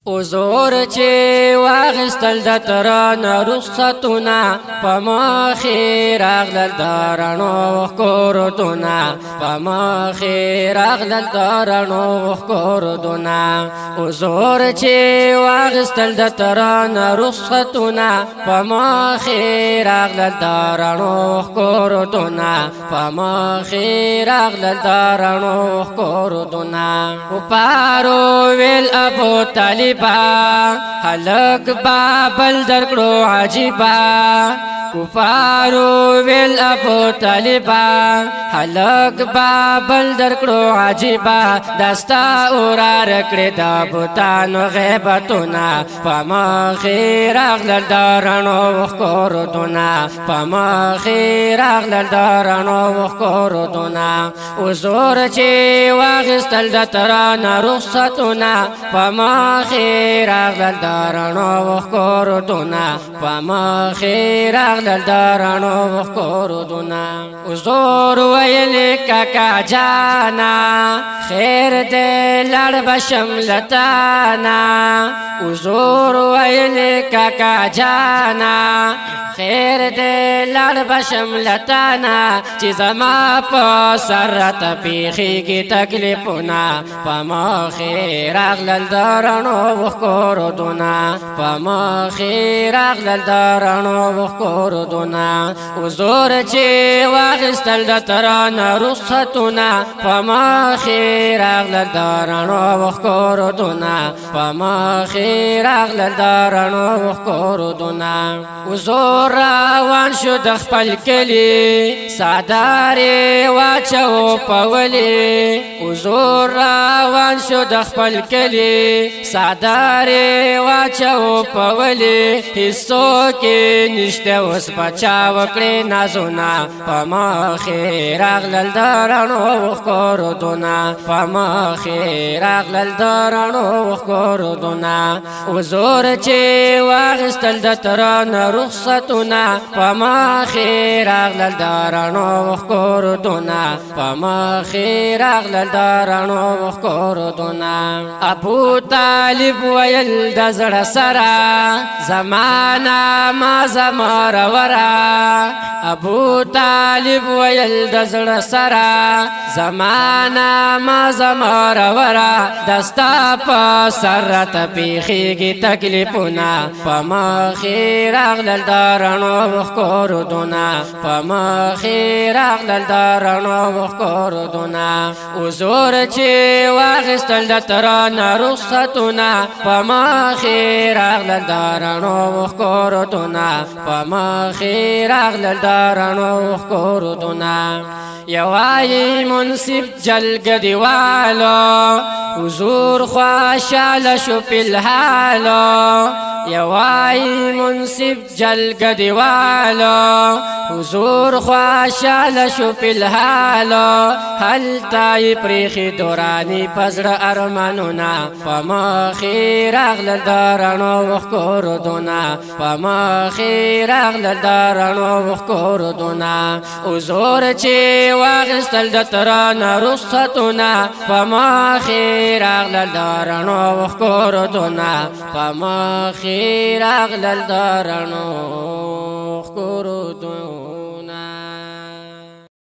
وزور چې واغستل د تران رخصتونه په مخې راغلل د رڼو ښکورتونه په مخې راغلل د رڼو ښکورتونه وزور چې واغستل د تران رخصتونه په مخې راغلل د رڼو ښکورتونه په مخې راغلل د رڼو ښکورتونه وپارو ویل ابو طالب خلق بابل درکړو عجیبا کفارو ویل ابو طالبا خلق بابل درکړو عجیبا دستا اورار کړی د بوتانو غیبتونه په مخې راغلل د رڼو ښکورتونه په مخې راغلل د رڼو ښکورتونه وزور چې واغستل د ترانه رخصتونه په مخې راغلل د رڼو ښکورتونه په مخې راغلل د رڼو ښکورتونه وزور ویل کاکا جانا خیر دې لړ بشم لتانا وزور ویل کاکا جانا خیر دې لړ بشم لتانا چې زما په سر راته پیښیږي تکلیفونه په مخې راغلل د رڼو ښکورتونه په مخې راغلل د رڼو ښکورتونه وزور چې واغستل د ترانه رخصتونه په مخې راغلل د رڼو ښکورتونه په مخې راغلل د رڼو ښکورتونه وزور روان شو د خپل کلي سادارې واچو په ولي وزور روان شو د خپل کلي سادارې واچو په ولي هیڅوک نشته اوس بچا وکړي نازونه په مخې راغلل د رڼو ښکورتونه په مخې راغلل د رڼو ښکورتونه وزور چې واغستل د ترانه رخصتونه په مخې راغلل د رڼو ښکورتونه په مخې راغلل د رڼو ښکورتونه ابو طالب ویل د زړه سره زمانه ما زمرورا ابو طالب ویل د زړه سره زمانه ما زمرورا دستا په سر راته پیښیږي تکلیفونه په مخې راغلل د رڼو ښکورتونه په مخې راغلل د رڼو ښکورتونه وزور چې واغستل د ترانه رخصتونه په مخې راغلل د رڼو ښکورتونه په مخې راغلل د رڼو ښکورتونه یوای منصف جلګ دیوالو حضور خوشاله شو په الحالو یوای منصف جلګ دیوالو حضور خوشاله شو په الحالو هلته پریخي دورانی پزړه ارمانونه په مخې راغلل د رڼو ښکورتونه په مخې راغلل د رڼو ښکورتونه حضور چې واغستل د ترانه رخصتونه په مخې راغلل د رڼو ښکورتونه په مخې راغلل د رڼو ښکورتونه